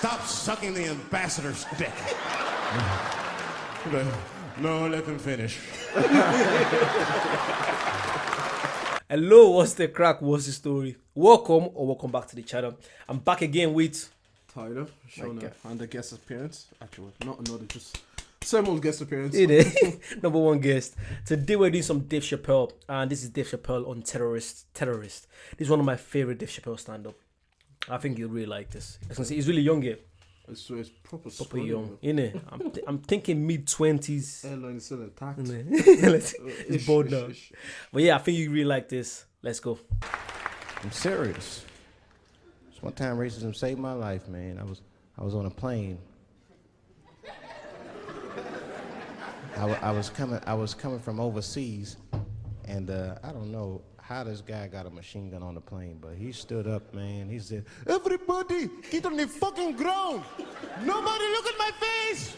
Stop sucking the ambassador's dick. No, let him finish. Hello, what's the crack? What's the story? Welcome back to the channel. I'm back again with Tyler, showing a guest appearance. Actually, not another, just Samuel's guest appearance. number one guest. Today we're doing some Dave Chappelle, and this is Dave Chappelle on Terrorist. This is one of my favorite Dave Chappelle stand-up. I think you'll really like this. As you can see, he's really young here. It's proper young, innit? I'm thinking mid-20s. Airline still attacked. It's bold now. But yeah, I think you really like this. Let's go. I'm serious. It's one time racism saved my life, man. I was on a plane. I was coming from overseas, and I don't know how this guy got a machine gun on the plane, but he stood up, man. He said, "Everybody, get on the fucking ground. Nobody look at my face."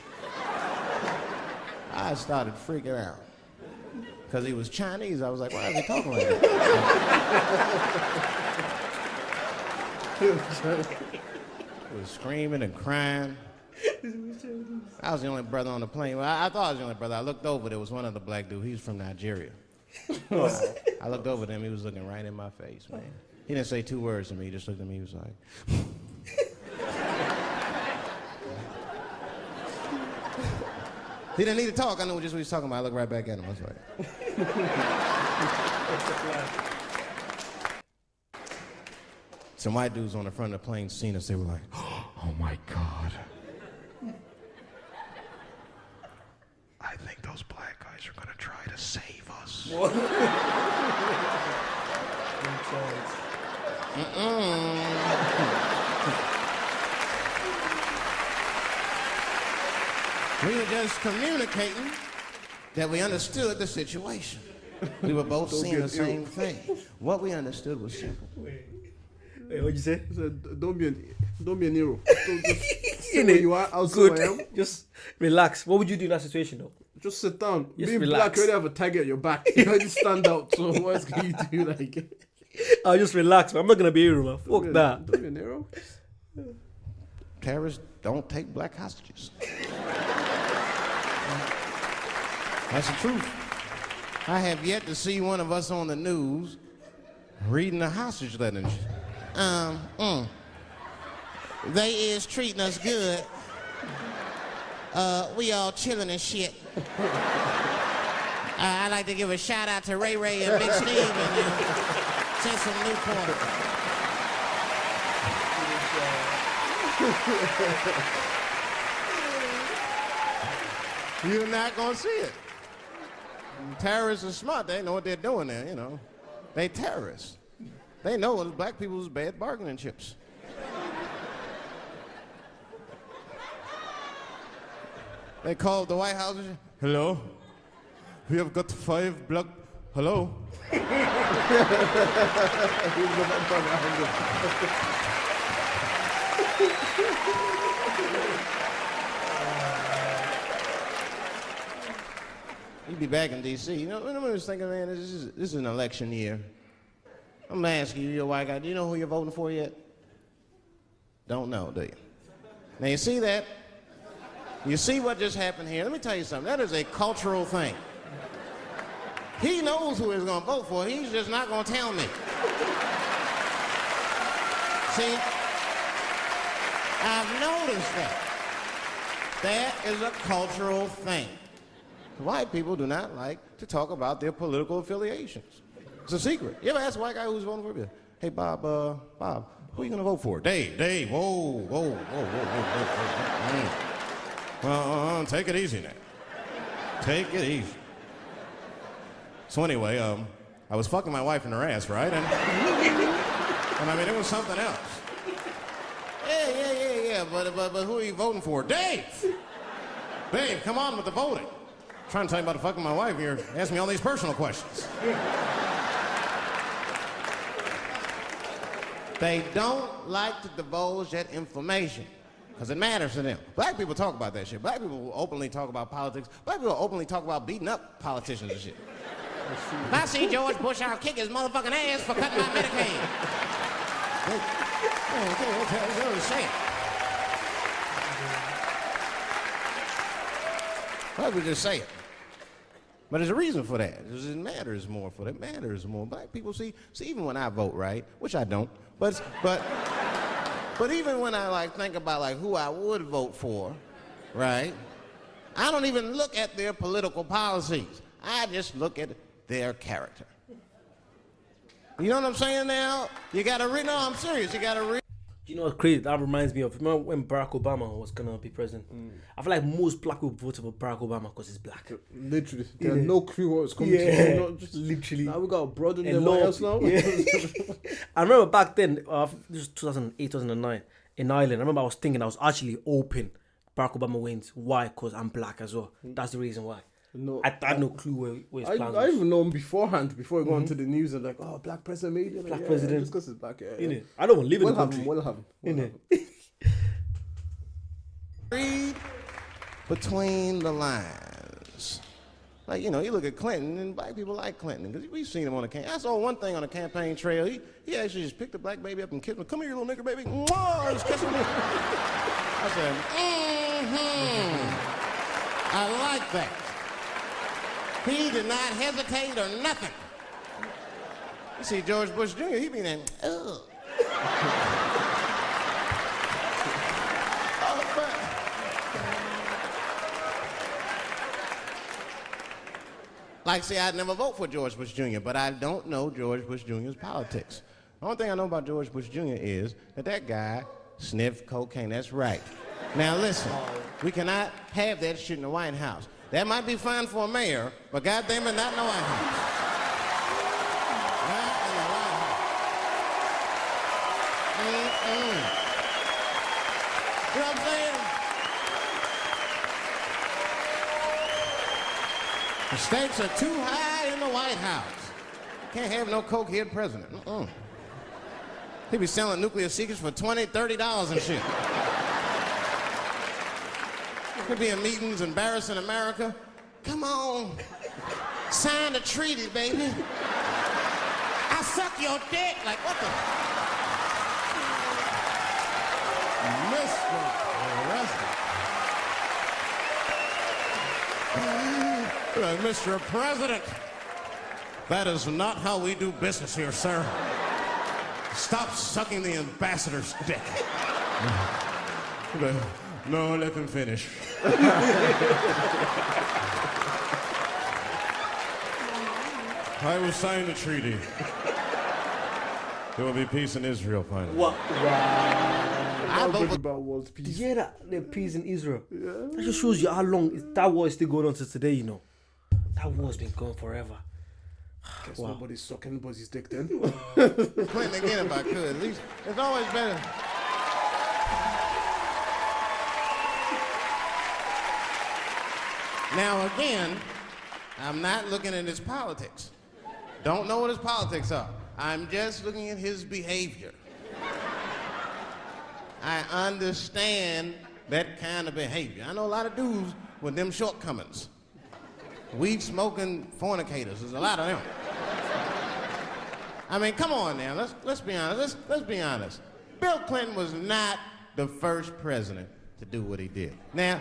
I started freaking out. Because he was Chinese, I was like, why is he talking like that? He was screaming and crying. I was the only brother on the plane. Well, I thought I was the only brother. I looked over, there was one other black dude. He was from Nigeria. I looked over at him, he was looking right in my face, man. He didn't say two words to me, he just looked at me, he was like... He didn't need to talk, I knew just what he was talking about. I looked right back at him, I was like... Some white dudes on the front of the plane seen us, they were like, "Oh my God. I think those black guys are gonna try to save us." What? We were just communicating that we understood the situation. We were both seeing the same thing. What we understood was simple. Wait, what'd you say? He said, don't be a hero. Just stay where you are, I'll see where I am. Just relax. What would you do in that situation though? Just sit down. Just Being relax. black, you already have a target at your back. You already stand out, so what else can you do? Like, I'll just relax, man. I'm not gonna be a hero, man. Fuck that. Don't be a hero. Terrorists don't take black hostages. That's the truth. I have yet to see one of us on the news reading a hostage letter. They is treating us good. We all chilling and shit. I'd like to give a shout out to Ray Ray and Big Steve and send some Newport. You're not gonna see it. Terrorists are smart. They know what they're doing there, you know. They terrorists. They know it's black people's bad bargaining chips. They called the White House. "Hello? We have got 5 black... Hello?" You'd be back in D.C. You know, I was thinking, man, this is an election year. I'm gonna ask you, you're a white guy, do you know who you're voting for yet? Don't know, do you? Now you see that? You see what just happened here? Let me tell you something, that is a cultural thing. He knows who he's gonna vote for, he's just not gonna tell me. See? I've noticed that. That is a cultural thing. White people do not like to talk about their political affiliations. It's a secret. You ever ask a white guy who's voting for you? "Hey, Bob, who are you gonna vote for?" Dave, whoa. Take it easy now. Take it easy. So anyway, I was fucking my wife in her ass, right? And I mean, it was something else. Yeah, but who are you voting for? Dave, come on with the voting. I'm trying to tell you about fucking my wife. You're asking me all these personal questions. They don't like to divulge that information because it matters to them. Black people talk about that shit. Black people will openly talk about politics. Black people will openly talk about beating up politicians and shit. If I see George Bush, I'll kick his motherfucking ass for cutting my Medicaid. Okay, say it. Why would we just say it? But there's a reason for that. It matters more for that. It matters more. Black people see, even when I vote, right? Which I don't. But even when I like think about like who I would vote for, right? I don't even look at their political policies. I just look at their character. You know what I'm saying now? You gotta read. No, I'm serious. You gotta read. You know what's crazy? That reminds me of, remember when Barack Obama was gonna be president? I feel like most black people voted for Barack Obama because he's black. Literally, they had no clue what was coming to them. Not just Literally. Now we got a brother and what else now? Yeah. I remember back then, this was 2008, 2009, in Ireland. I remember I was thinking I was actually hoping Barack Obama wins. Why? Because I'm black as well. That's the reason why. No, I had no clue where his plans I was. even know him beforehand, before he got onto the news and like, oh, black president made it. Black like, president. Just because it's black, yeah. Innit? I don't want to live in the We'll have country. him, we'll have him. We'll have him. Read between the lines. Like, you know, you look at Clinton, and black people like Clinton, because we've seen him on the campaign. I saw one thing on the campaign trail. He actually just picked a black baby up and kissed him. Come here, you little nigger baby. Mwah! Just kissing him. I said, I like that. He did not hesitate or nothing. You see George Bush Jr., he be there, ugh. Like, see, I'd never vote for George Bush Jr., but I don't know George Bush Jr.'s politics. The only thing I know about George Bush Jr. is that guy sniffed cocaine. That's right. Now, listen, we cannot have that shit in the White House. That might be fine for a mayor, but goddamn it, not in the White House. Not in the White House. You know what I'm saying? The stakes are too high in the White House. Can't have no cokehead president. He be selling nuclear secrets for $20, $30 and shit. Could be in meetings embarrassing America. Come on. Sign the treaty, baby. I suck your dick. Like, what the? Mr. President. Mr. President, that is not how we do business here, sir. Stop sucking the ambassador's dick. No, let them finish. I will sign the treaty. There will be peace in Israel finally. What? I vote about world peace. Did you hear that? The peace in Israel. Yeah. That just shows you how long that war is still going on to today, you know. That war's been going forever. Guess nobody's sucking anybody's dick then. Clinton again if I could. At least it's always better. Now again, I'm not looking at his politics. Don't know what his politics are. I'm just looking at his behavior. I understand that kind of behavior. I know a lot of dudes with them shortcomings. Weed smoking fornicators. There's a lot of them. I mean, come on now. Let's be honest. Let's be honest. Bill Clinton was not the first president to do what he did. Now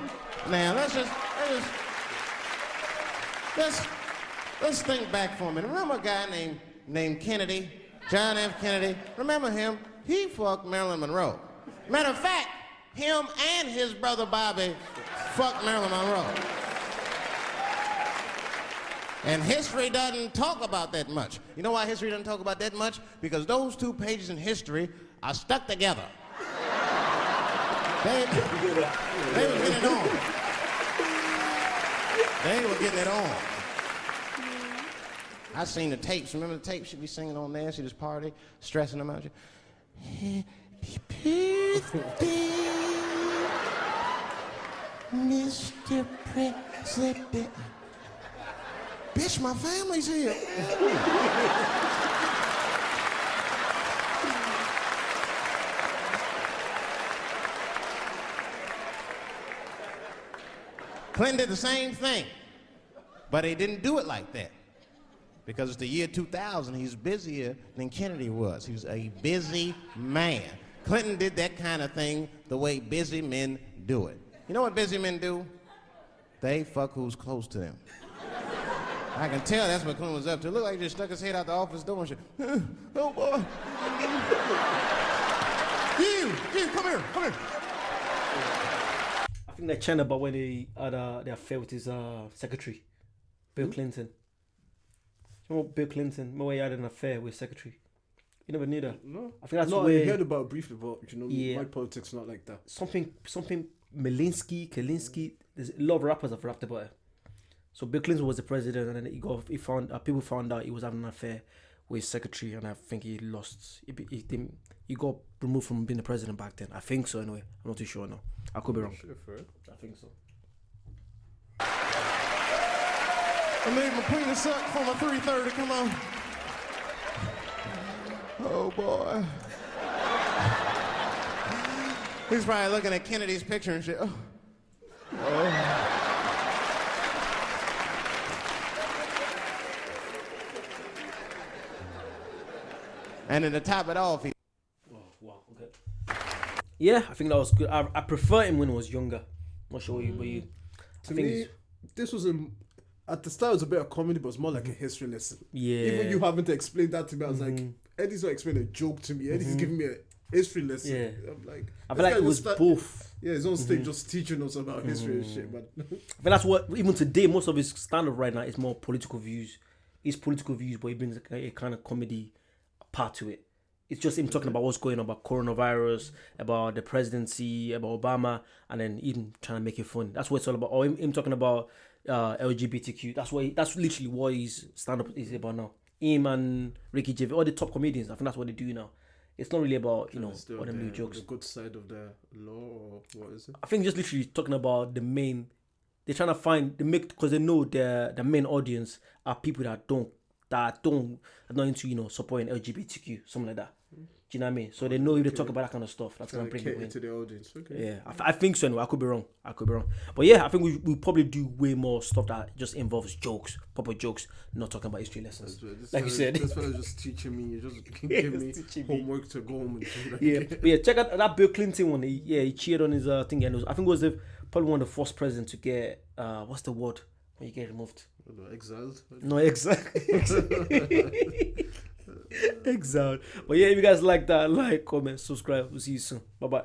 let's think back for a minute. Remember a guy named Kennedy, John F. Kennedy? Remember him? He fucked Marilyn Monroe. Matter of fact, him and his brother Bobby fucked Marilyn Monroe. And history doesn't talk about that much. You know why history doesn't talk about that much? Because those 2 pages in history are stuck together. They were getting it on. They were getting it on. I seen the tapes. Remember the tapes she'd be singing on there? She'd just party, stressing them out. Happy birthday, Mr. President. Bitch, my family's here. Clinton did the same thing, but he didn't do it like that. Because it's the year 2000, he's busier than Kennedy was. He was a busy man. Clinton did that kind of thing the way busy men do it. You know what busy men do? They fuck who's close to them. I can tell that's what Clinton was up to. Look like he just stuck his head out the office door and shit. Oh, boy. You, come here. I think they chant about when they had the affair with his secretary, Bill Clinton. You know Bill Clinton? Remember when he had an affair with his secretary? You never knew that? No. I think that's no, where... I heard about it briefly, but Yeah. my politics not like that. Something Kalinsky. There's a lot of rappers have rapped about it. So Bill Clinton was the president, and then people found out he was having an affair with his secretary, and I think he lost. He got removed from being the president back then. I think so. Anyway, I'm not too sure now. I could be wrong. Sure, for it. I think so. I made my penis up for my 3:30. Come on. Oh, boy. He's probably looking at Kennedy's picture and shit. Oh. And then to top it off, Oh, wow. Okay. Yeah, I think that was good. I prefer him when I was younger. Not sure what you. To me, this was at the start it was a bit of comedy, but it's more like a history lesson. Yeah. Even you having to explain that to me, I was like, Eddie's not explaining a joke to me. Eddie's giving me a history lesson. Yeah. I'm like, I feel like it was both. Yeah, he's on stage just teaching us about history and shit, but I think that's what, even today, most of his stand-up right now is more political views. It's political views, but he brings a kind of comedy part to it. It's just him talking about what's going on about coronavirus, about the presidency, about Obama, and then even trying to make it fun. That's what it's all about. Or him talking about LGBTQ. That's literally what his stand-up is about now. Him and Ricky Gervais, all the top comedians, I think that's what they do now. It's not really about, all them new jokes. The good side of the law, or what is it? I think just literally talking about the main. They're trying to find because they know the main audience are people that are not into supporting LGBTQ, something like that. Do you know what I mean? So they know if they talk about that kind of stuff, that's gonna bring it in to the audience. Okay. Yeah, I think so. Anyway, I could be wrong. But yeah, I think we probably do way more stuff that just involves jokes, proper jokes, not talking about history lessons. Like you said, this fella's just teaching me. You just give me homework to go home and do. Like, yeah, but yeah. Check out that Bill Clinton one. He cheated on his thing, and I think it was probably one of the first presidents to get what's the word when you get removed? Exiled. No, exiled. Exiled. But yeah, if you guys like that, comment, subscribe. We'll see you soon. Bye bye.